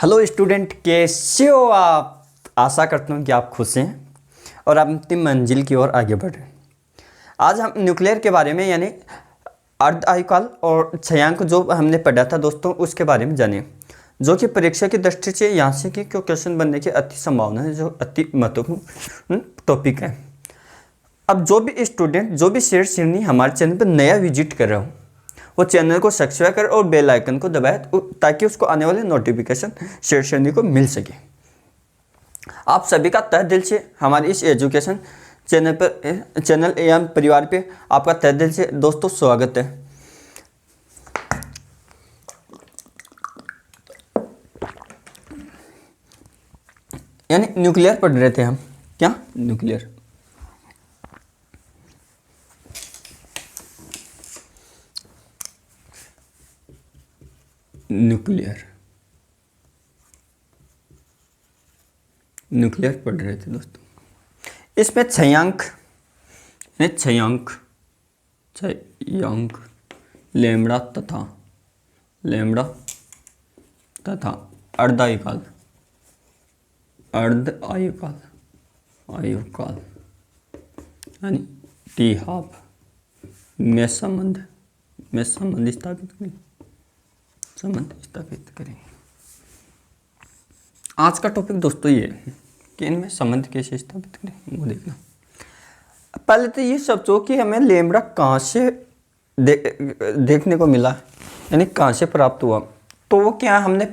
Hello student, कैसे हो आप। आशा करता हूँ कि आप खुश हैं और आप अंतिम मंजिल की ओर आगे बढ़ रहे हैं। आज हम न्यूक्लियर के बारे में यानी अर्ध आयुकाल और क्षयांक जो हमने पढ़ा था दोस्तों, उसके बारे में जानिए, जो कि परीक्षा की दृष्टि से यहाँ से कि क्वेश्चन बनने की अति संभावना है, जो अति महत्वपूर्ण टॉपिक है। अब जो भी स्टूडेंट, जो भी शेर शेरनी हमारे चैनल पर नया विजिट कर रहा हो, वो चैनल को सब्सक्राइब करे और बेल आइकन को दबाए ताकि उसको आने वाले नोटिफिकेशन शेयर शेरनी को मिल सके। आप सभी का तहे दिल से हमारे इस एजुकेशन चैनल एवं परिवार पे आपका तहे दिल से दोस्तों स्वागत है। यानी न्यूक्लियर पढ़ रहे थे हम। क्या न्यूक्लियर? न्यूक्लियर पढ़ रहे थे दोस्तों। इसमें क्षयांक लेमड़ा तथा अर्ध आयुकाल यानी टी हाफ में संबंध स्थापित करेंगे। आज का टॉपिक दोस्तों ये है कि इनमें संबंध कैसे स्थापित करें, वो देखना। पहले तो ये सोचो कि हमें लेमड़ा कहाँ से देखने को मिला, यानी कहाँ से प्राप्त हुआ। तो वो क्या, हमने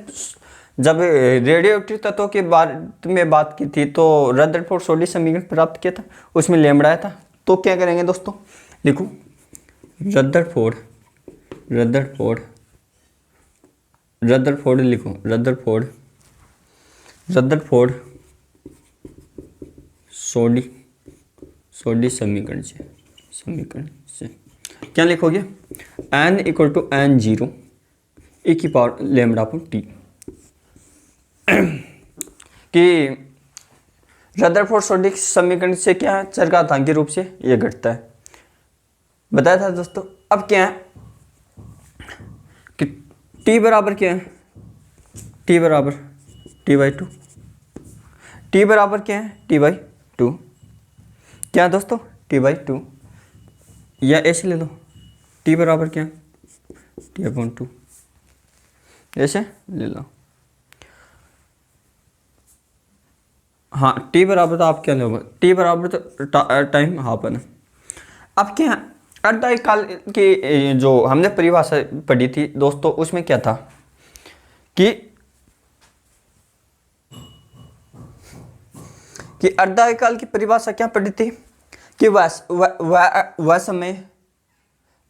जब रेडियोएक्टिव तत्वों के बारे में बात की थी तो रदरफोर्ड सोडी समीकरण प्राप्त किया था, उसमें लेमड़ा आया था। तो क्या करेंगे दोस्तों, लिखो रदरफोर्ड लिखो रदरफोर्ड सोडी समीकरण से क्या लिखोगे, n equal to n0 e की पावर लेमड़ा अपॉन टी। कि रदरफोर्ड सोडी समीकरण से क्या है, चरघातांकी रूप से ये घटता है, बताया था दोस्तों। अब क्या है कि t बराबर क्या है, t बराबर t/2। t बराबर क्या है, t/2। क्या है दोस्तों, t/2, या ऐसे ले लो, t बराबर क्या है, t/2, ऐसे ले लो। हाँ, t बराबर तो आप क्या लोगे, t बराबर तो टाइम हाफ है ना। अब क्या अर्ध आयुकाल की जो हमने परिभाषा पढ़ी थी दोस्तों, उसमें क्या था कि अर्ध आयुकाल की परिभाषा क्या पढ़ी थी कि वह समय,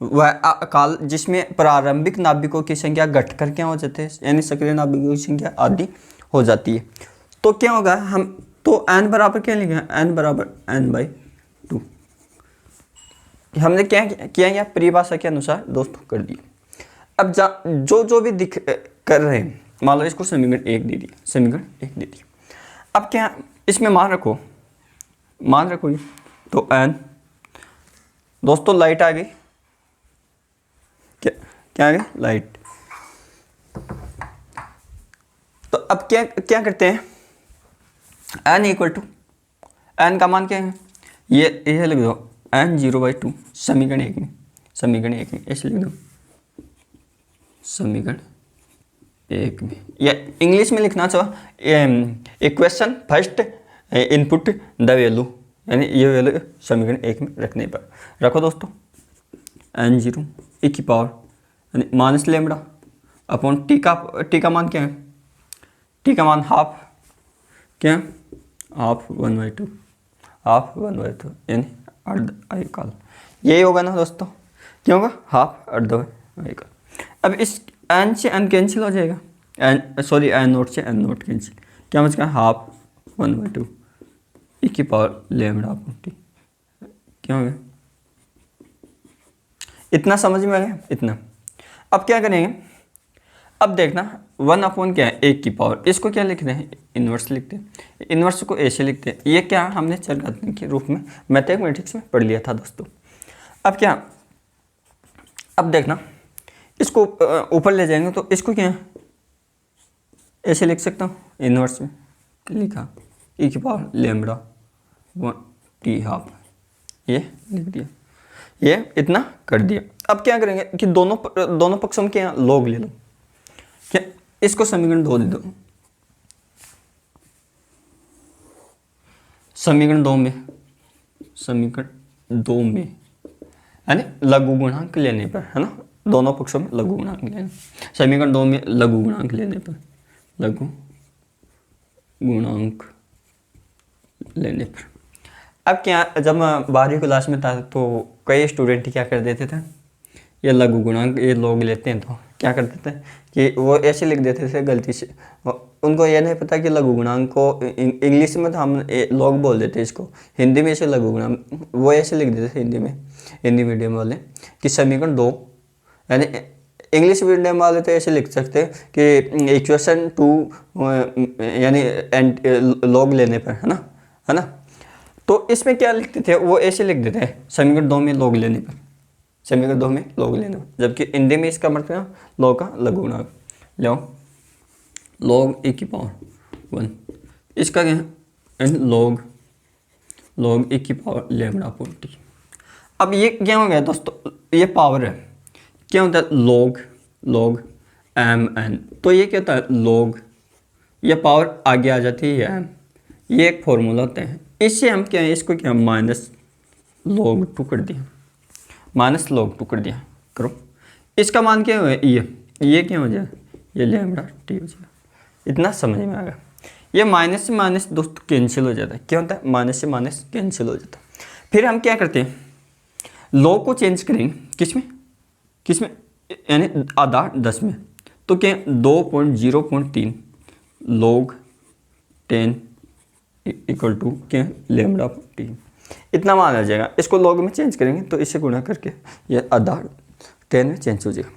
वह काल जिसमें प्रारंभिक नाभिकों की संख्या घटकर क्या हो जाते हैं, यानी सक्रिय नाभिकों की संख्या आदि हो जाती है। तो क्या होगा, हम तो n बराबर क्या लिखेंगे, n बराबर n/2। हमने क्या किया परिभाषा के अनुसार दोस्तों कर दिया। अब जो भी दिख कर रहे हैं, मान लो इसको समीकरण 1 दे दिया, अब क्या इसमें मान रखो ये, तो n दोस्तों लाइट आ गई, क्या आ गई, लाइट। तो अब क्या करते हैं, n इक्वल टू n का मान क्या है, ये लिख दो n0/2 समीकरण 1 में ऐसे लिख दो, समीकरण 1 में, या इंग्लिश में लिखना चाहो equation first input the value, यानी ये वैल्यू समीकरण 1 में रखने पर रखो दोस्तों। n0 e की पावर यानी माइनस लेमड़ा अपॉन टी का मान क्या है, टी का मान हाफ, क्या हाफ 1/2 यानी अर्ध आयुकाल। यही होगा ना दोस्तों, क्या होगा, हाफ अर्ध आयुकाल। अब इस n से n कैंसिल हो जाएगा, n0 से n0 कैंसिल, क्या बचेगा, हाफ 1/2 e की पावर लेमड़ा अपॉन टी। क्या हो गया, इतना समझ में आ गया, इतना। अब क्या करेंगे, अब देखना 1 अपॉन क्या है, 1 की पावर, इसको क्या लिखते हैं, इन्वर्स लिखते हैं, इन्वर्स को ऐसे लिखते हैं। ये क्या हमने चरघातांकी के रूप में मैथमेटिक्स में पढ़ लिया था दोस्तों। अब क्या, अब देखना इसको ऊपर ले जाएंगे तो इसको क्या है, ऐसे लिख सकता हूँ, इनवर्स में लिखा e की पावर लैम्ब्डा 1 t हाफ, ये लिख दिया, ये इतना कर दिया। अब क्या करेंगे कि दोनों पक्षों में क्या लॉग ले लो, क्या इसको समीकरण 2 दे दो, समीकरण 2 में यानी लघु गुणांक लेने पर, है ना, दोनों पक्षों में लघु गुणांक लेने, समीकरण 2 में लघु गुणांक लेने पर, लघु गुणांक लेने पर। अब क्या, जब मैं 12वीं क्लास में था तो कई स्टूडेंट क्या कर देते थे, ये लघु गुणांक ये लोग लेते हैं तो क्या करते थे कि वो ऐसे लिख देते थे गलती से, उनको ये नहीं पता कि लघु गुणांक को इंग्लिश में तो हम लोग बोल देते इसको, हिंदी में ऐसे लघु गुणांक वो ऐसे लिख देते थे हिंदी में, हिंदी मीडियम वाले कि समीकरण 2, यानी इंग्लिश मीडियम वाले तो ऐसे लिख सकते हैं कि इक्वेशन 2 यानी लॉग लेने पर, है ना। तो इसमें क्या लिखते थे, वो ऐसे लिख देते हैं समीकरण 2 में लॉग लेने पर, समीकरण 2 में लॉग लेने पर, जबकि हिंदी में इसका मतलब लॉग का लघु गुणांक लो, लॉग e की पावर 1, इसका क्या है लॉग e की पावर लैम्ब्डा अपॉन t। अब ये क्या हो गया दोस्तों, ये पावर है, क्या होता है लॉग mn, तो ये क्या होता है लॉग, ये पावर आगे आ जाती है m, ये एक फॉर्मूला होता है, इससे हम क्या है इसको क्या माइनस log 2 कर दिया, माइनस log 2 कर दिया करो, इसका मान क्या है ये क्या हो जाए, ये लैम्ब्डा t हो जाएगा। इतना समझ में आ गया। ये माइनस से माइनस दोस्तों कैंसिल हो जाता है, क्या होता है माइनस से माइनस कैंसिल हो जाता है। फिर हम क्या करते हैं, log को चेंज करेंगे किसमें यानी आधा 10 में, तो क्या 2.0.3 log 10 इक्वल टू क्या लैम्ब्डा t, इतना मान आ जाएगा। इसको log में चेंज करेंगे तो इससे गुणा करके ये आधा 10 में चेंज हो जाएगा।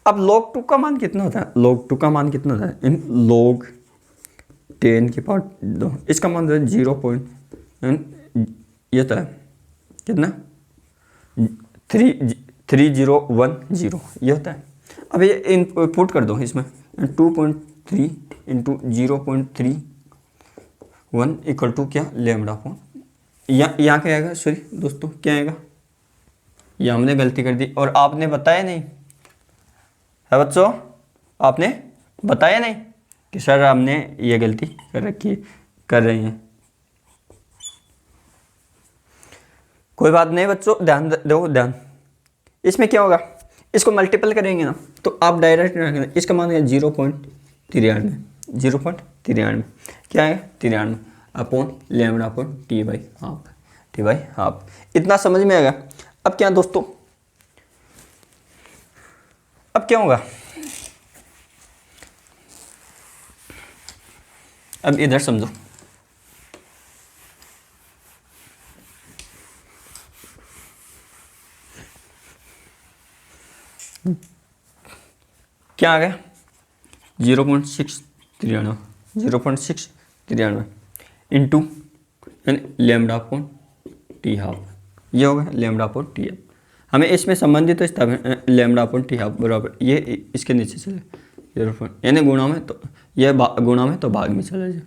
अब log 2 का मान कितना होता है, log 2 का मान कितना होता है, इन log 10 की पावर 2, इसका मान होता है 0. ये होता है कितना 3010, ये होता है। अब ये इनपुट कर दो इसमें 2.3 इंटू 0.31 इक्वल टू क्या लैम्ब्डा अपॉन, यहाँ क्या आएगा, सॉरी दोस्तों क्या आएगा, ये हमने गलती कर दी और आपने बताया नहीं है बच्चों, आपने बताया नहीं कि सर हमने ये गलती कर रही हैं। कोई बात नहीं बच्चों, ध्यान दो ध्यान, इसमें क्या होगा, इसको मल्टीपल करेंगे ना तो आप डायरेक्ट रखेंगे, इसका मान है 0.93 क्या है 93 upon lambda upon t by half, इतना समझ में आएगा। अब क्या दोस्तों, अब क्या होगा, अब इधर समझो, क्या आ गया 0.693 into lambda upon T half, ये होगा लैम्ब्डा अपॉन टी हाफ। हमें इसमें संबंधित तो लैम्ब्डा अपॉन टी हाफ बराबर ये इसके नीचे चले 0. यानी गुणा में तो ये गुणा में तो भाग में चला जाए,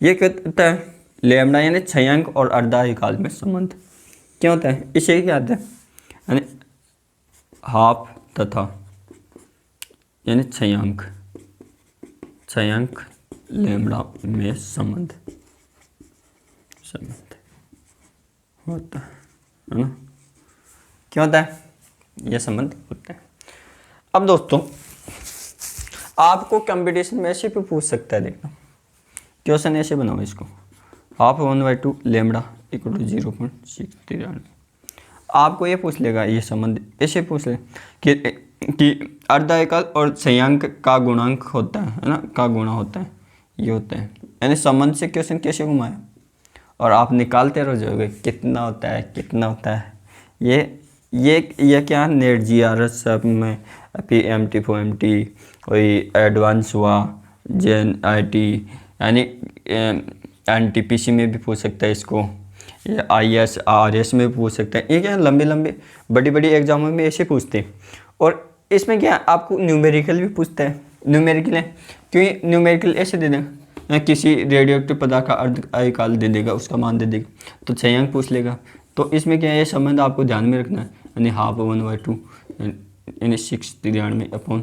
ये कहता है लैम्ब्डा यानी छयांक और अर्धायुकाल में संबंध, क्या होता है इसे क्या आता है यानी हाफ तथा यानी छयांक लैम्ब्डा में संबंध होता है ना, क्या होता है यह संबंध होता है। अब दोस्तों आपको कंपटीशन में ऐसे भी पूछ सकता है, देखना क्वेश्चन ऐसे बनाओ इसको, हाफ 1/2 लैम्ब्डा इक्वल टू 0.693, आपको ये पूछ लेगा ये संबंध ऐसे पूछ ले कि अर्धायुकाल और छयांक का गुणांक होता है ना, का गुणा होता है, ये होता है, यानी संबंध से क्वेश्चन कैसे घुमाए और आप निकालते रह जाओगे कितना होता है। ये क्या नेट GRS सब में PMT FOMT कोई एडवांस हुआ JNIT यानी NTPC में भी पूछ सकता है इसको, ये IS RS में भी पूछ सकता है, ये क्या लंबे बड़ी एग्जामों में ऐसे पूछते हैं। और इसमें क्या आपको न्यूमेरिकल भी पूछता है, न्यूमेरिकल है, क्योंकि न्यूमेरिकल ऐसे दे देगा, किसी रेडियो एक्टिव पदार्थ का अर्ध आयुकाल दे देगा, उसका मान दे देगा, तो 6 अंक पूछ लेगा। तो इसमें क्या है, ये संबंध आपको ध्यान में रखना है, यानी हाफ 1/2 यानी 693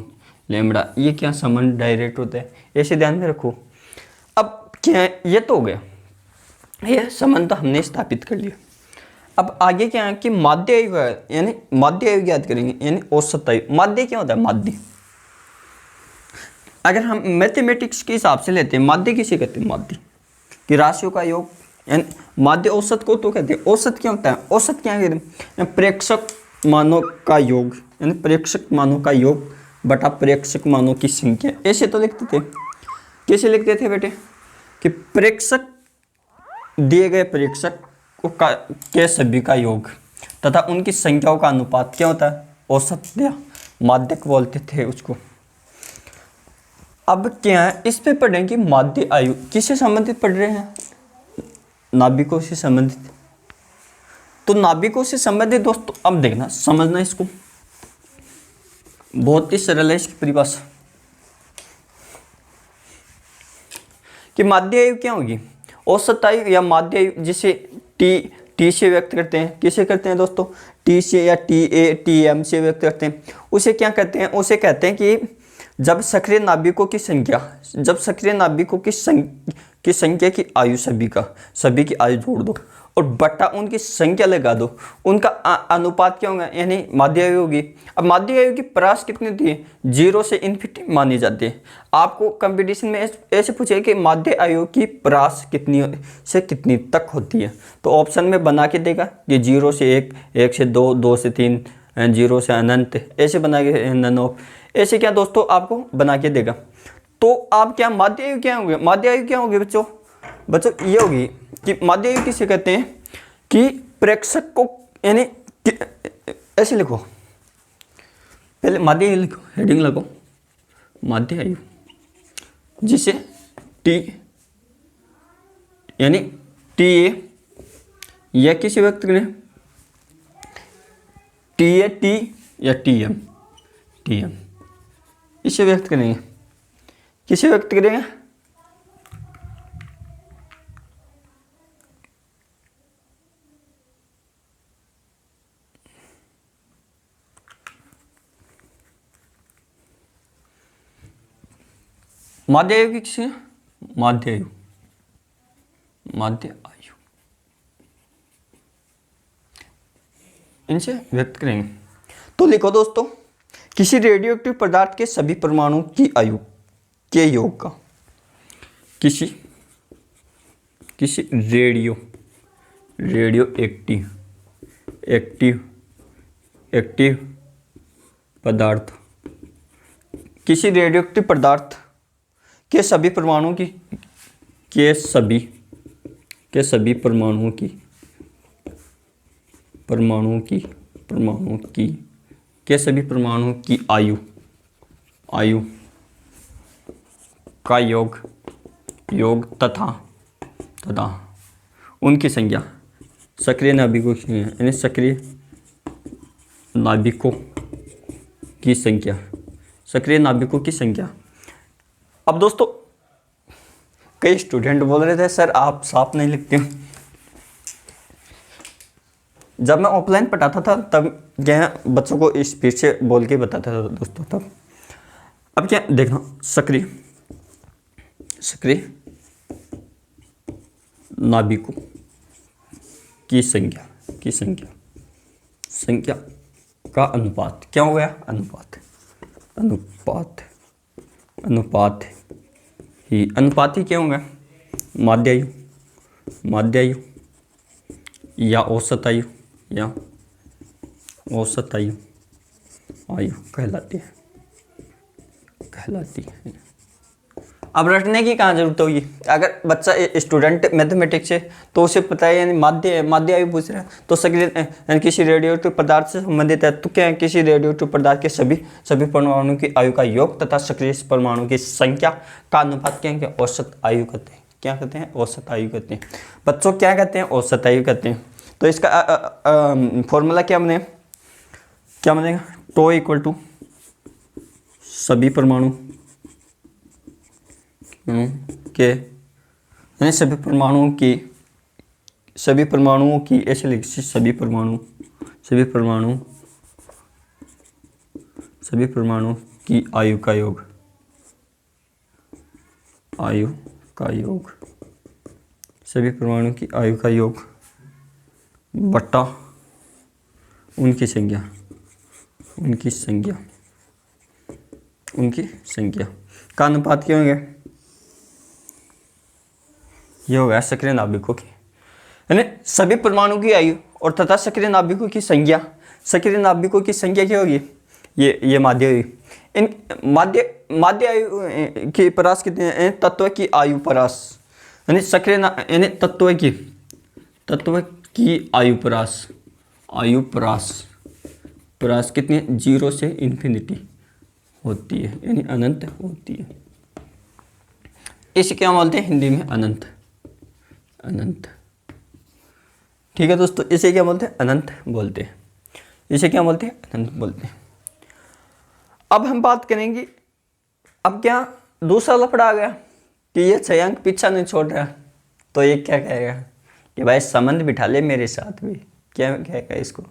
लेमड़ा, ये क्या संबंध डायरेक्ट होता है, ऐसे ध्यान में रखो। अब क्या है, ये तो हो गया, ये संबंध तो हमने स्थापित कर लिया। अब आगे क्या है कि माध्य आयु है, यानी माध्य आयु याद करेंगे, यानी औसत आयु। माध्य क्या होता है, माध्य अगर हम मैथमेटिक्स के हिसाब से लेते हैं, माध्य किसे कहते हैं, माध्य कि राशियों का योग, यानी माध्य औसत को तो कहते हैं। औसत क्या होता है, औसत क्या कहते हैं, प्रेक्षक मानों का योग, यानी प्रेक्षक मानों का योग बटा प्रेक्षक मानों की संख्या, ऐसे तो लिखते थे। कैसे लिखते थे बेटे, कि प्रेक्षक दिए गए प्रेक्षक के सभी का योग तथा उनकी संख्याओं का अनुपात क्या होता है, औसत या माध्यक बोलते थे उसको। अब क्या है, इस पे पढ़ेंगे माध्य आयु किससे संबंधित पढ़ रहे हैं, नाभिकों से संबंधित। तो नाभिकों से संबंधित दोस्तों, अब देखना समझना, इसको बहुत ही सरल है इसकी परिभाषा कि माध्य आयु क्या होगी, औसत आयु या माध्य आयु, जिसे टी से व्यक्त करते हैं। किसे करते हैं दोस्तों, टी से या टीएम से व्यक्त करते हैं। उसे क्या कहते हैं, उसे कहते हैं कि जब सक्रिय नाभिकों की संख्या, जब सक्रिय नाभिकों की संख्या की आयु, सभी की आयु जोड़ दो और बटा उनकी संख्या लगा दो, उनका अनुपात क्या होगा, यानी माध्य आयु होगी। अब माध्य आयु की परास कितनी होती है, 0 से इन्फिनिटी मानी जाती है। आपको कंपटीशन में ऐसे पूछे कि माध्य आयु की परास कितनी से कितनी तक होती है, तो ऑप्शन में बना के देगा कि 0 से 1, 1 से 2, 2 से 3, 0 से अनंत, ऐसे बना के ननो, ऐसे क्या दोस्तों आपको बना के देगा। तो आप क्या माध्य आयु क्या होगी, माध्य आयु क्या होगी बच्चों, ये होगी कि माध्य आयु किसे कहते हैं कि प्रेक्षक को, यानी ऐसे लिखो, पहले माध्य आयु लिखो, हेडिंग लगो माध्य आयु, जिसे टी यानी टी ए या किसी व्यक्त करें, टी ए टी या टी एम, इसे व्यक्त करेंगे, किसे व्यक्त करेंगे, माध्य आयु की किसी, माध्य आयु इनसे व्यक्त करेंगे। तो लिखो दोस्तों, किसी रेडियो एक्टिव पदार्थ के सभी परमाणु की आयु के योग का, किसी रेडियो एक्टिव पदार्थ, किसी रेडियो एक्टिव पदार्थ के सभी परमाणुओं की, के सभी परमाणुओं की आयु का योग तथा उनकी संख्या, सक्रिय नाभिकों की, यानी सक्रिय नाभिकों की संख्या। अब दोस्तों कई स्टूडेंट बोल रहे थे सर आप साफ नहीं लिखते हो। जब मैं ऑफलाइन पढ़ाता था तब क्या बच्चों को स्पीड से बोल के बताता था दोस्तों तब। अब क्या देखना, सक्रिय नाभिकों की संख्या का अनुपात क्या हो गया, अनुपात ही क्या होगा, माध्य आयु या औसत आयु कहलाती है। अब रटने की कहाँ जरूरत होगी, अगर बच्चा स्टूडेंट मैथमेटिक्स है तो उसे पता है, यानी माध्य आयु पूछ रहा है तो सक्रिय किसी रेडियोएक्टिव पदार्थ से संबंधित है, तो क्या है, किसी रेडियोएक्टिव पदार्थ के सभी परमाणुओं की आयु का योग तथा सक्रिय परमाणु की संख्या का अनुपात क्या है, औसत आयु कहते हैं। क्या कहते हैं, औसत आयु कहते हैं। बच्चों क्या कहते हैं, औसत आयु कहते हैं। तो इसका फॉर्मूला क्या बनेगा, टो इक्वल टू सभी परमाणु के यानी सभी परमाणुओं की ऐसे लिख सभी परमाणु की आयु का योग सभी परमाणु की आयु का योग बट्टा उनकी संख्या का अनुपात क्या होंगे? ये होगा सक्रिय नाभिकों की, यानी सभी परमाणु की आयु और तथा सक्रिय नाभिकों की संख्या। सक्रिय नाभिकों की संख्या क्या होगी? ये माध्य आयु। इन माध्य आयु की परास कितनी है? तत्व की आयु परास, यानी यानी तत्व की आयु परास कितनी है? 0 से इन्फिनिटी होती है, यानी अनंत होती है। इसे क्या बोलते हैं हिंदी में? अनंत। ठीक है दोस्तों, इसे क्या बोलते हैं? अनंत बोलते हैं। इसे क्या बोलते हैं? अनंत बोलते हैं। अब हम बात करेंगे, अब क्या दूसरा लफड़ा आ गया कि ये 6 अंक पीछा नहीं छोड़ रहा, तो ये क्या कहेगा कि भाई संबंध बिठा ले मेरे साथ भी। क्या कहेगा इसको?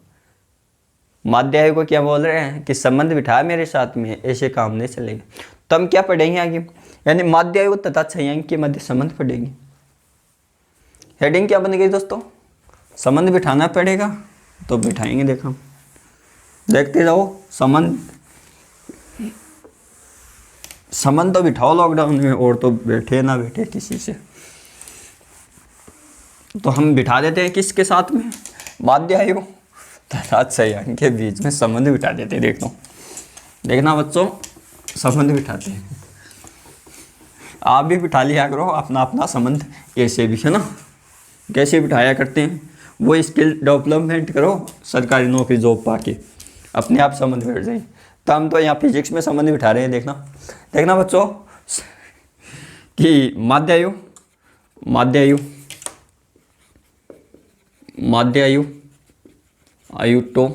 माध्य आयु को क्या बोल रहे हैं कि संबंध बिठा मेरे साथ में, ऐसे काम नहीं चलेगा। तो हम क्या पढ़ेंगे आगे? यानी माध्य आयु तथा 6 अंक के मध्य संबंध पढ़ेंगे। हेडिंग क्या बन गई दोस्तों? संबंध बिठाना पड़ेगा, तो बिठाएंगे। देखते जाओ। संबंध तो बिठाओ लॉकडाउन में, और तो बैठे ना बैठे किसी से, तो हम बिठा देते हैं किसके साथ में? माध्य आयु तथा 6 अंक के बीच में संबंध बिठा देते हैं। देखना बच्चों, संबंध बिठाते हैं। आप भी बिठा लिया करो अपना संबंध, ऐसे भी, है ना? कैसे बिठाया करते हैं वो स्किल डेवलपमेंट करो, सरकारी नौकरी जॉब पाके अपने आप संबंध बैठ जाए। तो हम तो यहाँ फिजिक्स में संबंध बिठा रहे हैं। देखना बच्चों कि माध्य आयु तो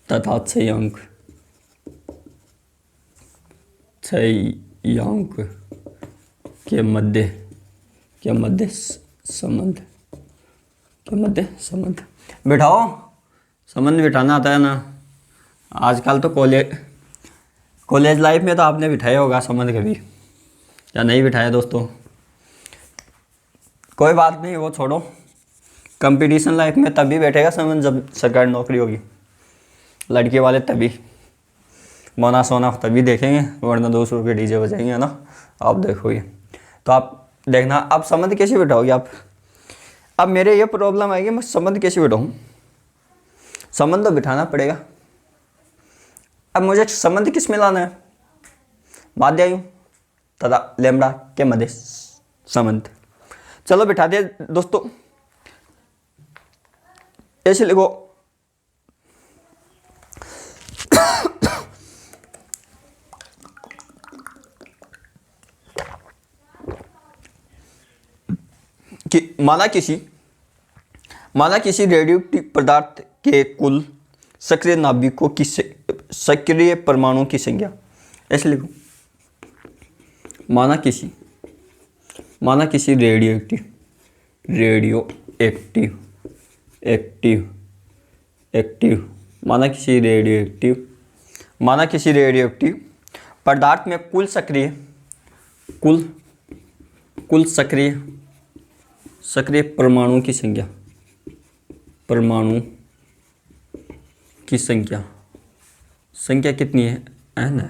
तथा 6 अंक के मध्य संबंध बिठाओ। संबंध बिठाना आता है ना? आजकल तो कॉलेज लाइफ में तो आपने बिठाया होगा संबंध कभी, या नहीं बिठाया दोस्तों? कोई बात नहीं, वो छोड़ो। कंपटीशन लाइफ में तभी बैठेगा संबंध जब सरकारी नौकरी होगी। लड़के वाले तभी मोना सोना तभी देखेंगे, वरना दूसरों के डीजे बजाएंगे, है ना? आप देखोगे तो आप देखना। अब संबंध कैसे बिठाओगे आप? अब मेरे ये प्रॉब्लम आएगी, मैं संबंध कैसे बिठाऊँ? संबंध तो बिठाना पड़ेगा। अब मुझे संबंध किस में लाना है? माध्य आयु तथा लैम्ब्डा के मध्य संबंध। चलो बिठा दे दोस्तों। ऐसे लिखो कि माना किसी रेडियोएक्टिव पदार्थ के कुल सक्रिय नाभिकों की सक्रिय परमाणुओं की संख्या। ऐसे लिखो, माना किसी रेडियोएक्टिव माना किसी रेडियोएक्टिव पदार्थ में कुल सक्रिय परमाणुओं की संख्या कितनी है? n है।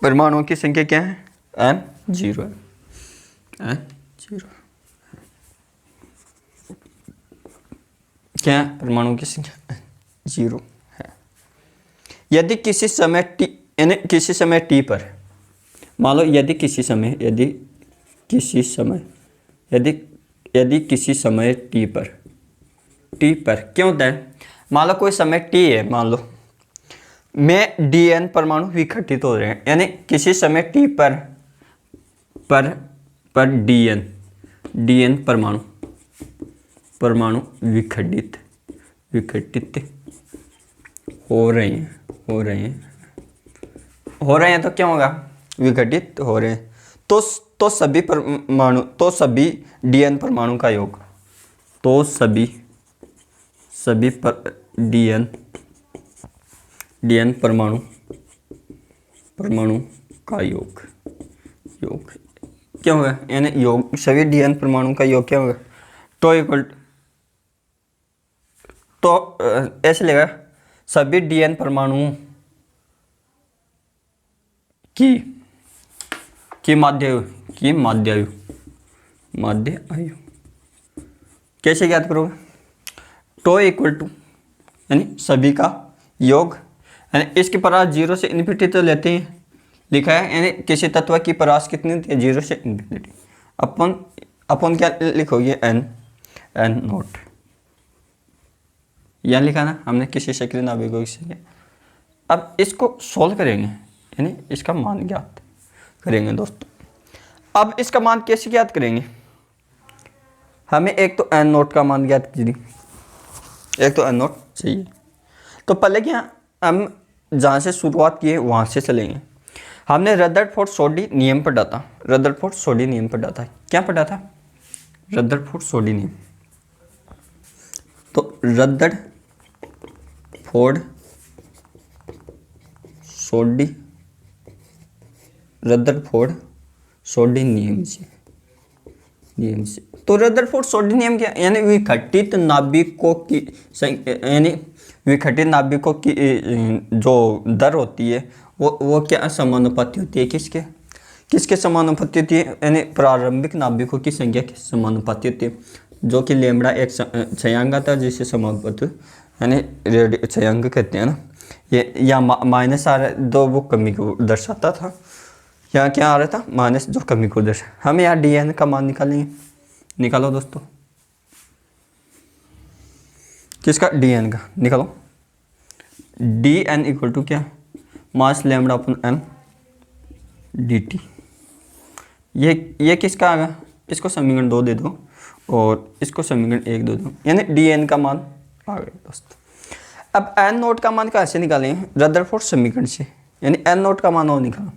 परमाणुओं की संख्या क्या है? n 0 है। क्या है? परमाणुओं की संख्या 0 है। यदि किसी समय t पर, मान लो यदि किसी समय t पर क्यों होता है? मान लो कोई समय t है, मान लो में dn परमाणु विघटित हो रहे हैं, यानी किसी समय t पर dn परमाणु विघटित हो रहे हैं तो क्या होगा? विघटित हो रहे हैं तो सभी परमाणु, तो सभी डीएन परमाणु का योग, तो सभी पर डीएन परमाणु का योग क्या होगा, यानी योग सभी डीएन परमाणु का योग क्या होगा, तो इक्वल, तो ऐसे लेगा सभी डीएन परमाणुओं की माध्य आयु कैसे ज्ञात करोगे, टो इक्वल टू यानी सभी का योग, यानी इसकी परास 0 से इन्फिनिटी तो लेते हैं, लिखा है यानी किसी तत्व की परास कितनी होती है, 0 से इन्फिनिटी, अपन क्या लिखोगे, एन नोट, यहाँ लिखा ना हमने किसी शक्ल नाभिकों से। अब इसको सोल्व करेंगे यानी इसका मान ज्ञात करेंगे दोस्तों। अब इसका मान कैसे ज्ञात करेंगे, हमें एक तो एन नोट का मान ज्ञात कीजिए, एक तो एन नोट चाहिए। तो पहले क्या हम जहाँ से शुरुआत किए वहाँ से चलेंगे। हमने रदरफोर्ड-सोडी नियम पढ़ा था, रदरफोर्ड-सोडी नियम पढ़ा था, क्या पढ़ा था, रदरफोर्ड-सोडी नियम। तो रदरफोर्ड-सोडी नियम से तो रदरफोर्ड-सोडी नियम क्या, यानी विघटित नाभिकों की यानी विघटित नाभिकों की जो दर होती है वो क्या समानुपाती होती है, किसके समानुपाती होती है, यानी प्रारंभिक नाभिकों की संख्या के समानुपाती होती है, जो कि लैम्ब्डा एक क्षयांक आता है जिसे समानुपाती यानी क्षयांक कहते हैं ना। ये या माइनस आ रहा है, दो वो कमी को दर्शाता था, यहाँ क्या आ रहा था, माइनस जो कमी को दर्शा। हम यहाँ डीएन का मान निकालेंगे, निकालो दोस्तों, किसका, डीएन का निकालो। डीएन इक्वल टू क्या, मास लैम्ब्डा अपन एम dt। ये किसका आएगा, इसको समीकरण 2 दे दो और इसको समीकरण 1 दे दो, यानी डीएन का मान आ गया दोस्तों। अब एन नोट का मान कैसे निकालेंगे, रदरफोर्ड समीकरण से, यानी एन नोट का मान और निकालो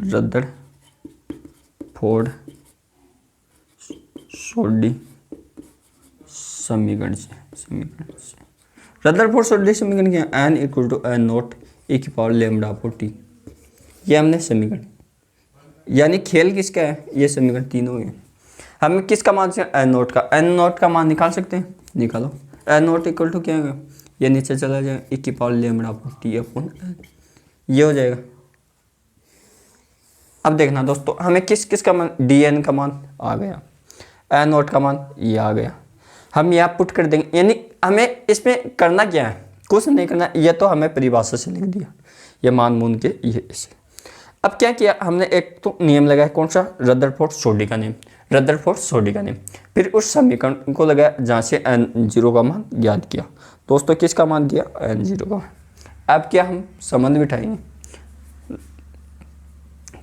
रदरफोर्ड-सोडी समीकरण से। रदरफोर्ड-सोडी समीकरण क्या, n equal to n naught e की पावर लैम्ब्डा अपॉन टी, ये हमने समीकरण, यानी खेल किसका है, ये समीकरण 3 हो गए। हमें किसका मान से, एन नोट का मान निकाल सकते हैं, निकालो। एन नोट इक्वल टू क्या होगा, ये नीचे चला जाएगा, e की power lambda upon T upon n, ये हो जाएगा। अब देखना दोस्तों, हमें किस का मान, डीएन का मान आ गया, एन नोट का मान ये आ गया, हम यहाँ पुट कर देंगे। यानी हमें इसमें करना क्या है, कुछ नहीं करना, ये तो हमें परिभाषा से लिख दिया, ये मान मून के ये ऐसे। अब क्या किया हमने, एक तो नियम लगाया, कौन सा, रदरफोर्ड-सोडी का नियम, फिर उस समीकरण को लगाया जहाँ से n0 का मान ज्ञात किया। दोस्तों किसका मान दिया, n0 का। अब क्या हम संबंध बिठाएंगे,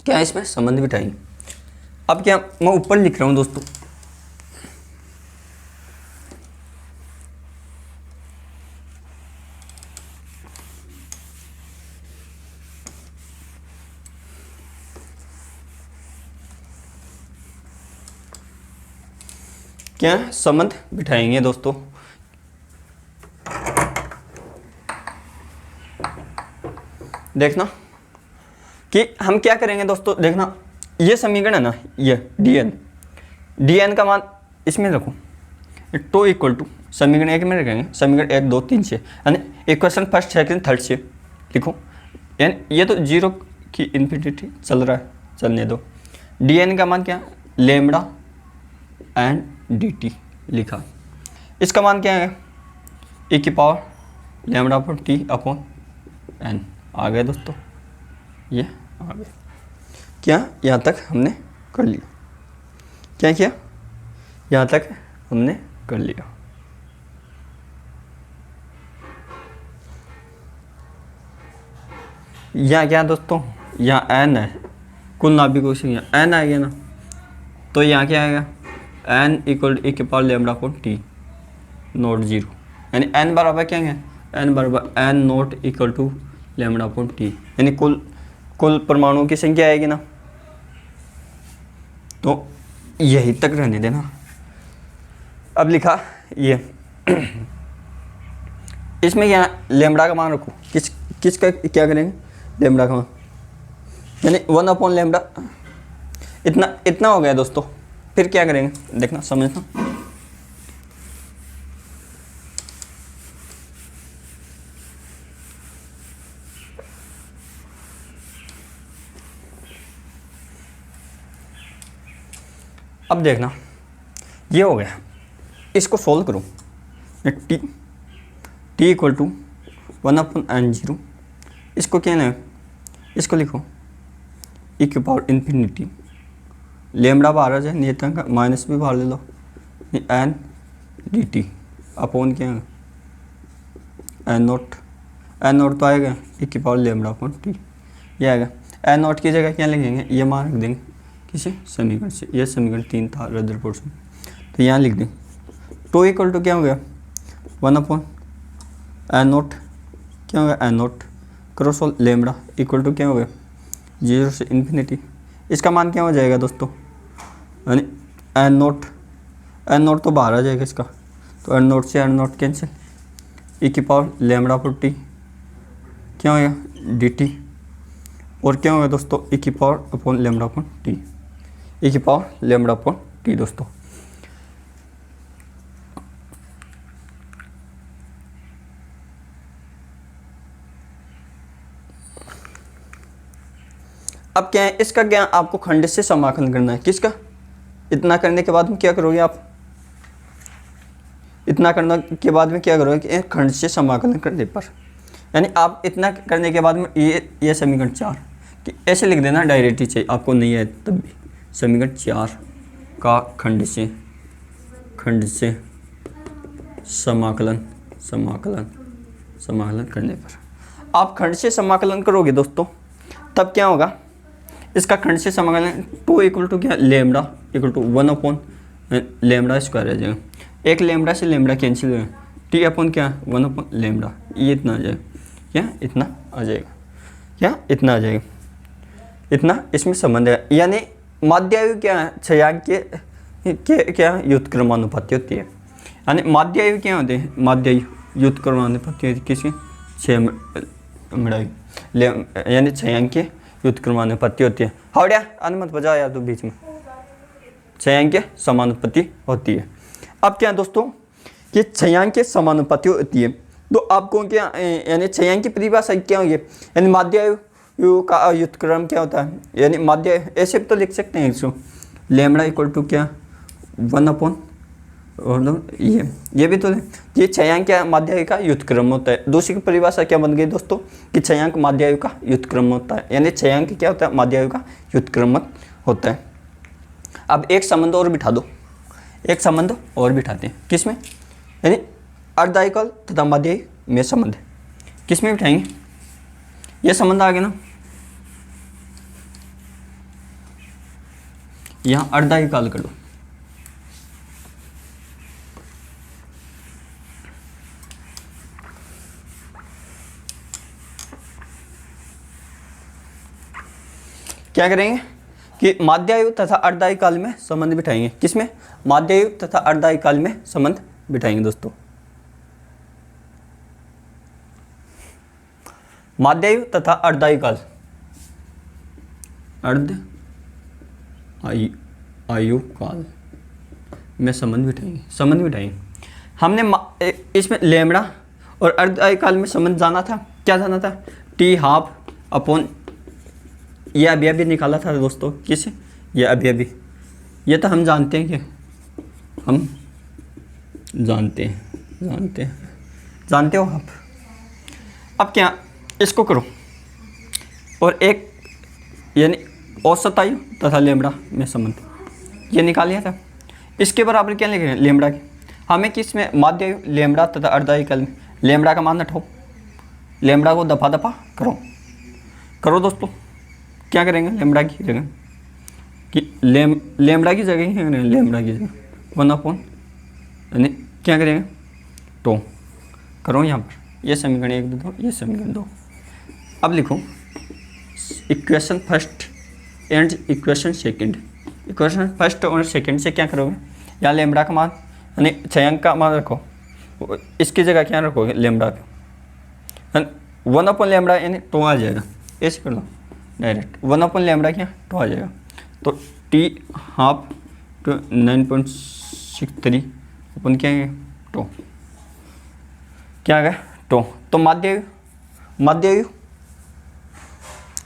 क्या इसमें संबंध बिठाएंगे। अब क्या मैं ऊपर लिख रहा हूँ दोस्तों, क्या संबंध बिठाएंगे दोस्तों। देखना कि हम क्या करेंगे दोस्तों, देखना ये समीकरण है ना, ये डीएन का मान इसमें रखो, टू इक्वल टू समीकरण 1 में रखेंगे, समीकरण 1 2 3 से, यानी इक्वेशन फर्स्ट सेकंड थर्ड से लिखो, यानी ये तो 0 की इन्फिनिटी चल रहा है, चलने दो। डीएन का मान क्या, लैम्ब्डा एंड dt लिखा, इसका मान क्या है, e की power lambda upon T upon N आ गया दोस्तों, ये आ गया। क्या यहाँ तक हमने कर लिया, क्या किया, यहाँ तक हमने कर लिया। यहाँ क्या दोस्तों, यहाँ n है, कुल नाभिकों से यहाँ n आ गया ना, तो यहाँ क्या आएगा, n इक्वल e की power lambda upon t naught 0, यानी n बराबर क्या है, n बराबर n naught equal to lambda upon t, यानी कुल परमाणुओं की संख्या आएगी ना, तो यही तक रहने देना। अब लिखा ये इसमें क्या लेमड़ा का मान रखो, किसका क्या करेंगे, लेमड़ा का मान, यानी 1/λ इतना हो गया दोस्तों। फिर क्या करेंगे देखना समझना। अब देखना ये हो गया, इसको सोल्व करो। टी इक्वल टू 1/n0, इसको क्या है, इसको लिखो e⁻∞ लेमड़ा बाहर आ जाए, नियतांक का माइनस भी बाहर ले लो, n dt अपॉन क्या है n0 तो आएगा e⁻λ/t, ये आएगा। n0 की जगह क्या लिखेंगे, ये मान रख देंगे किसे, समीकरण से, ये समीकरण 3 था रदर पोर्शन, तो यहाँ लिख दें। टू इक्वल टू क्या हो गया 1/n0, क्या हो गया n0 cross lambda equal to क्या हो गया 0 से ∞। इसका मान क्या हो जाएगा दोस्तों, यानी n0 तो बाहर आ जाएगा इसका, तो n0 से n0 कैंसिल, e⁻λ/t क्या हो गया dt, और क्या होगा दोस्तों e⁻∞, e⁻λ/t दोस्तों। अब क्या है, इसका क्या आपको खंड से समाकलन करना है, किसका, इतना करने के बाद में क्या करोगे आप, इतना करने के बाद में क्या करोगे कि खंड से समाकलन करने पर, यानी आप इतना करने के बाद में ये समीकरण 4 कि ऐसे लिख देना, डायरेक्ट ही चाहिए आपको नहीं है तब भी, समीकरण 4 का खंड से समाकलन करने पर, आप खंड से समाकलन करोगे दोस्तों, तब क्या होगा, इसका खंड से समाकलन 2 इक्वल टू क्या लेमड़ा इक्वल टू 1/λ² आ जाएगा, एक लेमड़ा से लेमड़ा कैंसिल हो जाएगा, टी अपॉन क्या 1/λ, ये इतना आ जाएगा, क्या इतना आ जाएगा, क्या इतना आ जाएगा, इतना इसमें संबंध है। यानी माध्यायु क्या है, क्षयांक के क्या व्युत्क्रमानुपाती होती है, यानी माध्यायु क्या होते हैं, माध्यायु व्युत्क्रमानुपाती होती है किसकी, यानी क्षयांक के व्युत्क्रमानुपाती होती है। हाउड्या आने मत बजाओ यार, तो बीच में क्षयांक के समानुपाती होती है। अब क्या है दोस्तों कि क्षयांक के समानुपाती होती है, तो आपको क्या यानी क्षयांक की परिभाषा क्या होगी, यानी माध्यायु का व्युत्क्रम क्या होता है, यानी माध्यायु ऐसे भी तो लिख सकते हैं इसको, लेमड़ा इक्वल टू क्या 1/, और ये भी तो ये क्षयांक क्या माध्यायु का व्युत्क्रम होता है। दूसरी की परिभाषा क्या बन गई दोस्तों कि क्षयांक माध्यायु का व्युत्क्रम होता है, यानी क्षयांक क्या होता है, माध्यायु का व्युत्क्रमक होता है। अब एक संबंध और बिठा दो, एक संबंध और बिठाते हैं, किसमें, यानी अर्धाइकल तथा माध्यायु में संबंध, किसमें बिठाएंगे, ये संबंध आ गया ना, यहाँ अर्धाइकाल कर दो, क्या करेंगे कि माध्यायु तथा अर्धाइकाल में संबंध बिठाएंगे, किसमें, माध्यायु तथा अर्धाइकाल में संबंध बिठाएंगे दोस्तों। माध्यायु तथा अर्धाइकाल, आयु काल में संबंध बिठाएंगे। हमने इसमें लेमड़ा और अर्धाइकाल में संबंध जाना था, क्या जाना था, टी हाफ अपॉन ये अभी निकाला था दोस्तों, किसे, ये अभी ये तो हम जानते हैं कि हम जानते हो आप। अब क्या इसको करो, और एक यानी औसत आयु तथा लेमड़ा में संबंध ये निकाल लिया था, इसके बराबर क्या लिखेंगे लेमड़ा के, हमें किस में, माध्यायु लेमड़ा तथा अर्धाइकाल में लेमड़ा का मान उठाओ, लेमड़ा को दफा करो दोस्तों। क्या करेंगे लेमड़ा की जगह कि लेमड़ा की जगह क्या करेंगे, लेमड़ा की जगह 1/, यानी क्या करेंगे 2 करो यहाँ पर, ये समीकरण 1 दो, ये समीकरण 2। अब लिखो equation first and equation second, equation first और सेकंड से क्या करोगे, यहाँ लेमड़ा का मान यानी क्षयांक का मान रखो, इसकी जगह क्या रखोगे लेमड़ा का, 1/λ यानी 2 आ जाएगा, ऐसे कर लो डायरेक्ट 1/λ क्या 2 आ जाएगा। तो t½ तो 9.63 अपन क्या है 2 क्या आ गया 2। तो माध्य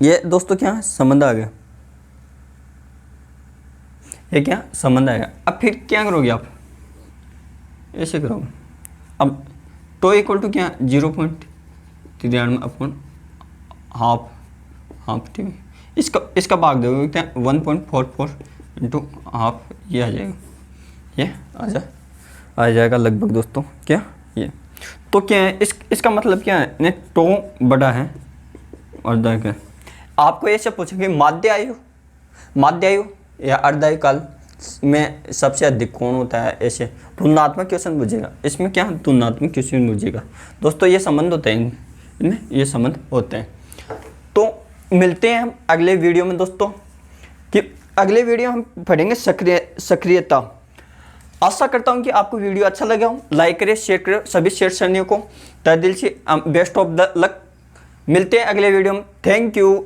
ये दोस्तों क्या है संबंध आ गया, ये क्या संबंध आएगा। अब फिर क्या करोगे आप, ऐसे करोगे। अब टो इक्वल टू क्या 0.93 हाफ टी, इसका भाग दोगे क्या 1.44 इंटू हाफ, ये आ जाएगा, ये आ जाएगा लगभग दोस्तों क्या ये। तो क्या है इसका मतलब क्या है ने टो बड़ा है और क्या, आपको ऐसे पूछेंगे माध्य आयु या अर्धायु काल में सबसे अधिक कौन होता है, ऐसे तुलनात्मक क्वेश्चन पूछेगा। इसमें क्या तुलनात्मक क्वेश्चन पूछेगा दोस्तों, ये संबंध होते हैं इनमें, ये संबंध होते हैं। तो मिलते हैं हम अगले वीडियो में दोस्तों, कि अगले वीडियो हम पढ़ेंगे सक्रियता। आशा करता हूँ कि आपको वीडियो अच्छा लगा हो, लाइक करें शेयर करें सभी शेयर करने को तहे दिल से बेस्ट ऑफ द लक। मिलते हैं अगले वीडियो में, थैंक यू।